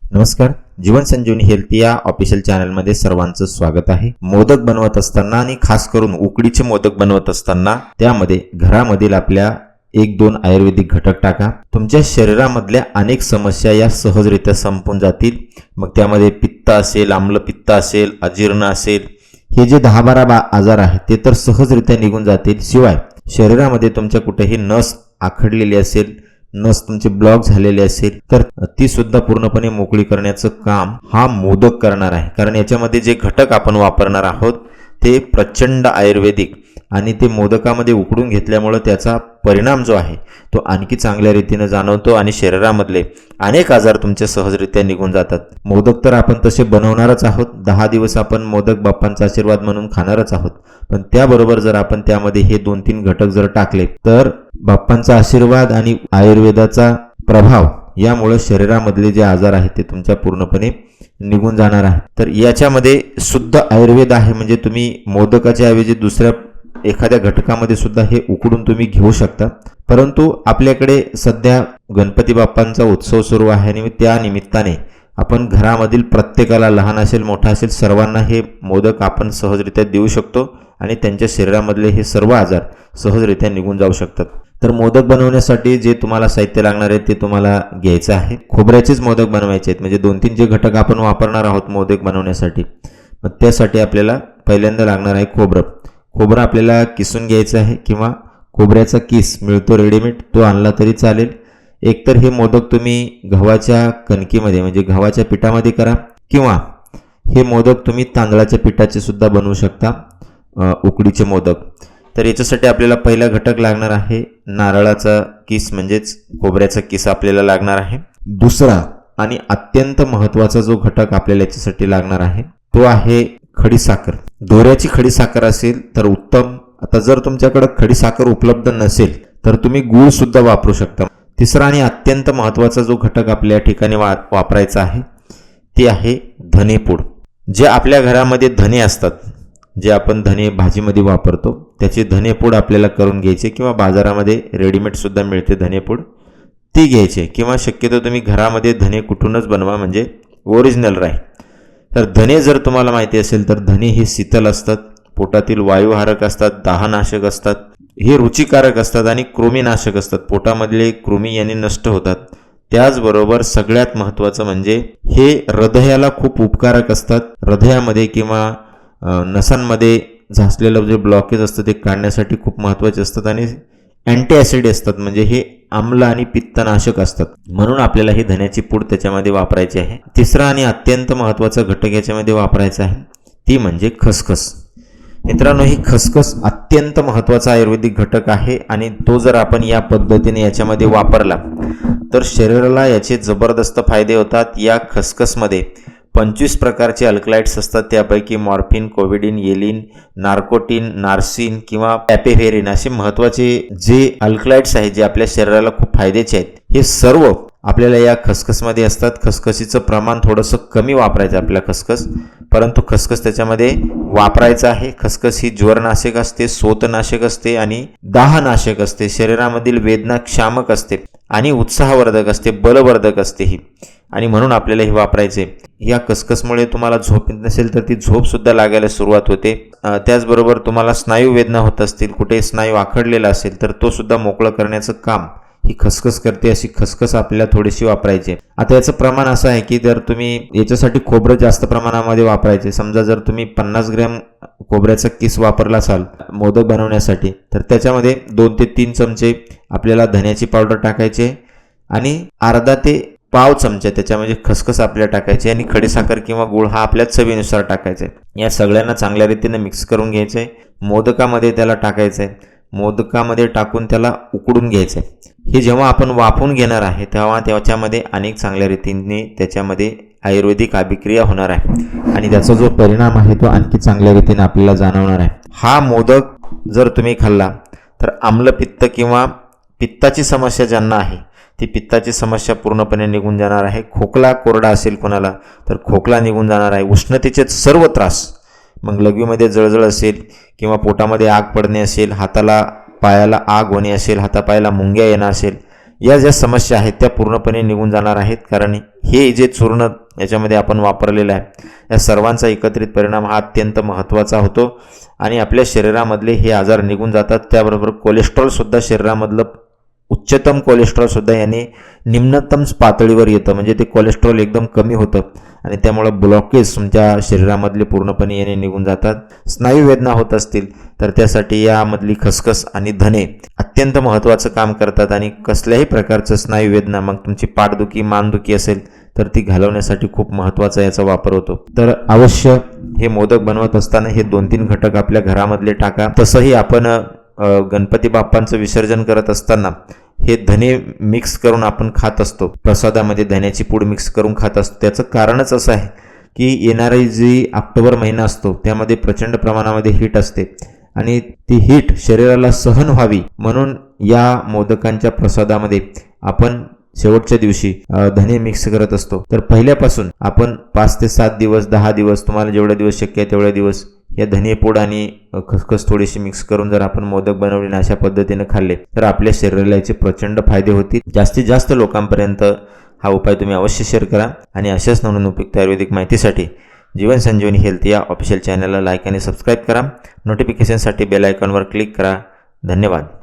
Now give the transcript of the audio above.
नमस्कार. जीवन संजीवनी हेल्थ या ऑफिशियल चॅनलमध्ये सर्वांचं स्वागत आहे. मोदक बनवत असताना आणि खास करून उकडीचे मोदक बनवत असताना त्यामध्ये घरामधील आपल्या 1-2 आयुर्वेदिक घटक टाका. तुमच्या शरीरामधल्या अनेक समस्या या सहजरित्या संपून जातील. मग त्यामध्ये पित्त असेल, आम्लपित्त असेल, अजीर्ण असेल, हे जे 10-12 आजार आहेत ते तर सहजरित्या निघून जातील. शिवाय शरीरामध्ये तुमच्या कुठेही नस आखडलेली असेल, नस तुमचे ब्लॉक झालेले असेल तर ती सुद्धा पूर्णपणे मोकळी करण्याचं काम हा मोदक करणार आहे. कारण याच्यामध्ये जे घटक आपण वापरणार आहोत ते प्रचंड आयुर्वेदिक आणि ते मोदकामध्ये उकडून घेतल्यामुळे त्याचा परिणाम जो आहे तो आणखी चांगल्या रीतीने जाणवतो आणि शरीरामधले अनेक आजार तुमचे सहजरित्या निघून जातात. मोदक तर आपण तसे बनवणारच आहोत. 10 दिवस आपण मोदक बाप्पांचा आशीर्वाद म्हणून खाणारच आहोत. पण त्याबरोबर जर आपण त्यामध्ये हे 2-3 घटक जर टाकले तर बाप्पांचा आशीर्वाद आणि आयुर्वेदाचा प्रभाव यामुळे शरीरामधले जे आजार आहेत ते तुमच्या पूर्णपणे निघून जाणार आहे. तर याच्यामध्ये शुद्ध आयुर्वेद आहे. म्हणजे तुम्ही मोदकाच्या ऐवजी दुसऱ्या एखाद्या घटकामध्ये सुद्धा हे उकडून तुम्ही घेऊ शकता. परंतु आपल्याकडे सध्या गणपती बाप्पांचा उत्सव सुरू आहे आणि त्या निमित्ताने आपण घरामधील प्रत्येकाला, लहान असेल मोठा असेल, सर्वांना हे मोदक आपण सहजरित्या देऊ शकतो आणि त्यांच्या शरीरामधले हे सर्व आजार सहजरित्या निघून जाऊ शकतात. तर मोदक बनवण्यासाठी जे तुम्हाला साहित्य लागणार आहे ते तुम्हाला घ्यायचं आहे. खोबऱ्याचेच मोदक बनवायचे आहेत. म्हणजे 2-3 जे घटक आपण वापरणार आहोत मोदक बनवण्यासाठी, मग त्यासाठी आपल्याला पहिल्यांदा लागणार आहे खोबरं. खोबरं आपल्याला किसून घ्यायचं आहे किंवा खोबऱ्याचा किस मिळतो रेडीमेड, तो आणला तरी चालेल. एकतर हे मोदक तुम्ही गव्हाच्या कणकीमध्ये म्हणजे गव्हाच्या पिठामध्ये करा किंवा हे मोदक तुम्ही तांदळाच्या पिठाचे सुद्धा बनवू शकता, उकडीचे मोदक. तर याच्यासाठी आपल्याला पहिला घटक लागणार आहे नारळाचा किस म्हणजेच खोबऱ्याचा किस आपल्याला लागणार आहे. दुसरा आणि अत्यंत महत्त्वाचा जो घटक आपल्याला याच्यासाठी लागणार आहे तो आहे खडीसाखर. दोऱ्याची खडीसाखर असेल तर उत्तम. आता जर तुमच्याकडे खडीसाखर उपलब्ध नसेल तर तुम्ही गूळ सुद्धा वापरू शकता. तिसरा आणि अत्यंत महत्त्वाचा जो घटक आपल्या ठिकाणी वापरायचा आहे ते आहे धनेपूड. जे आपल्या घरामध्ये धने असतात, जे आपण धने भाजीमध्ये वापरतो, त्याची धनेपूड आपल्याला करून घ्यायची किंवा बाजारामध्ये रेडीमेड सुद्धा मिळते धनेपूड, ती घ्यायची. किंवा शक्यतो तुम्ही घरामध्ये धने कुठूनच बनवा म्हणजे ओरिजिनल राहील. तर धने जर तुम्हाला माहिती असेल तर धने हे शीतल असतात, पोटातील वायुहारक असतात, दाहनाशक असतात, हे रुचिकारक असतात आणि कृमीनाशक असतात. पोटामधले कृमी याने नष्ट होतात. त्याचबरोबर सगळ्यात महत्त्वाचं म्हणजे हे हृदयाला खूप उपकारक असतात. हृदयामध्ये किंवा नसांमध्ये झासलेलं जे ब्लॉकेज असतं ते काढण्यासाठी खूप महत्त्वाचे असतात आणि अँटीॲसिड असतात. म्हणजे हे आम्ल आणि पित्तनाशक असतात. म्हणून आपल्याला ही धन्याची पूड त्याच्यामध्ये वापरायची आहे. तिसरा आणि अत्यंत महत्त्वाचा घटक याच्यामध्ये वापरायचा आहे ती म्हणजे खसखस. मित्रांनो, ही खसखस अत्यंत महत्त्वाचा आयुर्वेदिक घटक आहे आणि तो जर आपण या पद्धतीने याच्यामध्ये वापरला तर शरीराला याचे जबरदस्त फायदे होतात. या खसखसमध्ये 25 प्रकारचे अल्कलाइड्स असतात. त्यापैकी मॉर्फिन, कोविडिन, येलिन, नार्कोटिन, नार्सिन किंवा पॅपेव्हेरिन असे महत्त्वाचे जे अल्कलाइड्स आहेत जे आपल्या शरीराला खूप फायद्याचे आहेत, हे सर्व आपल्याला या खसखसमध्ये असतात. खसखसीचं प्रमाण थोडंसं कमी वापरायचं आपल्या खसखस, परंतु खसखस त्याच्यामध्ये वापरायचं आहे. खसखस ही ज्वरनाशक असते, सोतनाशक असते आणि दाहनाशक असते. शरीरामधील वेदना क्षामक असते आणि उत्साहवर्धक असते, बलवर्धक असते ही, आणि म्हणून आपल्याला हे वापरायचे. या खसखसमुळे तुम्हाला झोप येत नसेल तर ती झोपसुद्धा लागायला सुरुवात होते. त्याचबरोबर तुम्हाला स्नायू वेदना होत असतील, कुठे स्नायू आखडलेला असेल तर तो सुद्धा मोकळं करण्याचं काम ही खसखस करते. अशी खसखस आपल्याला थोडीशी वापरायची. आता याचं प्रमाण असं आहे की जर तुम्ही याच्यासाठी खोबरं जास्त प्रमाणामध्ये वापरायचे, समजा जर तुम्ही 50 ग्रॅम खोबऱ्याचा किस वापरला असाल मोदक बनवण्यासाठी तर त्याच्यामध्ये 2 ते 3 चमचे आपल्याला धन्याची पावडर टाकायचे आणि अर्धा ते पाव चमचा त्याच्यामध्ये खसखस आपल्याला टाकायची आणि खडीसाखर किंवा गूळ हा आपल्या चवीनुसार टाकायचा आहे. या सगळ्यांना चांगल्या रीतीने मिक्स करून घ्यायचं आहे. मोदकामध्ये त्याला टाकायचं आहे. मोदकामध्ये टाकून त्याला उकडून घ्यायचं आहे. हे जेव्हा आपण वाफवून घेणार आहे तेव्हा त्याच्यामध्ये अनेक चांगल्या रीतीने त्याच्यामध्ये आयुर्वेदिक अभिक्रिया होणार आहे आणि त्याचा जो परिणाम आहे तो आणखी चांगल्या रीतीने आपल्याला जाणवणार आहे. हा मोदक जर तुम्ही खाल्ला तर आम्लपित्त किंवा पित्ताची समस्या ज्यांना आहे ती पित्ताची समस्या पूर्णपणे निघून जाणार आहे. खोकला कोरडा असेल कोणाला तर खोकला निघून जाणार आहे. उष्णतेचे सर्व त्रास, मग लघवीमध्ये जळजळ असेल किंवा पोटामध्ये आग पडणे असेल, हाताला पायाला आग होणे असेल, हातापायाला मुंग्या येणं असेल, या ज्या समस्या आहेत त्या पूर्णपणे निघून जाणार आहेत. कारण हे जे चूर्ण याच्यामध्ये आपण वापरलेलं आहे, या सर्वांचा एकत्रित परिणाम हा अत्यंत महत्त्वाचा होतो आणि आपल्या शरीरामधले हे आजार निघून जातात. त्याबरोबर कोलेस्ट्रॉलसुद्धा शरीरामधलं उच्चतम कोलेस्ट्रॉलसुद्धा याने निम्नतम पातळीवर येतं, म्हणजे ते कोलेस्ट्रॉल एकदम कमी होतं आणि त्यामुळं ब्लॉकेज तुमच्या शरीरामधले पूर्णपणे याने निघून जातात. स्नायू वेदना होत असतील तर त्यासाठी यामधली खसखस आणि धने अत्यंत महत्त्वाचं काम करतात आणि कसल्याही प्रकारचं स्नायू वेदना, मग तुमची पाठदुखी मानदुखी असेल तर ती घालवण्यासाठी खूप महत्त्वाचा याचा वापर होतो. तर अवश्य हे मोदक बनवत असताना हे 2-3 घटक आपल्या घरामधले टाका. तसंही आपण गणपती बाप्पांचं विसर्जन करत असताना हे धने मिक्स करून आपण खात असतो, प्रसादामध्ये धण्याची पूड मिक्स करून खात असतो. त्याचं कारणच असं आहे की येणारी जी ऑक्टोबर महिना असतो त्यामध्ये प्रचंड प्रमाणामध्ये हीट असते आणि ती हीट शरीराला सहन व्हावी म्हणून या मोदकांच्या प्रसादामध्ये आपण शेवटच्या दिवशी धने मिक्स करत असतो. तर पहिल्यापासून आपण 5 ते 7 दिवस 10 दिवस तुम्हाला जेवढे दिवस शक्य आहे तेवढे दिवस या धनेपूड आणि खसखस थोडीशी मिक्स करून जर आपण मोदक बनवले आणि अशा पद्धतीने खाल्ले तर आपल्या शरीराला याचे प्रचंड फायदे होतील. जास्तीत जास्त लोकांपर्यंत हा उपाय तुम्ही अवश्य शेअर करा आणि अशाच नवीन उपयुक्त आयुर्वेदिक माहितीसाठी जीवन संजीवनी हेल्थ या ऑफिशियल चॅनलला लाईक आणि सबस्क्राईब करा. नोटिफिकेशनसाठी बेल आयकॉनवर क्लिक करा. धन्यवाद.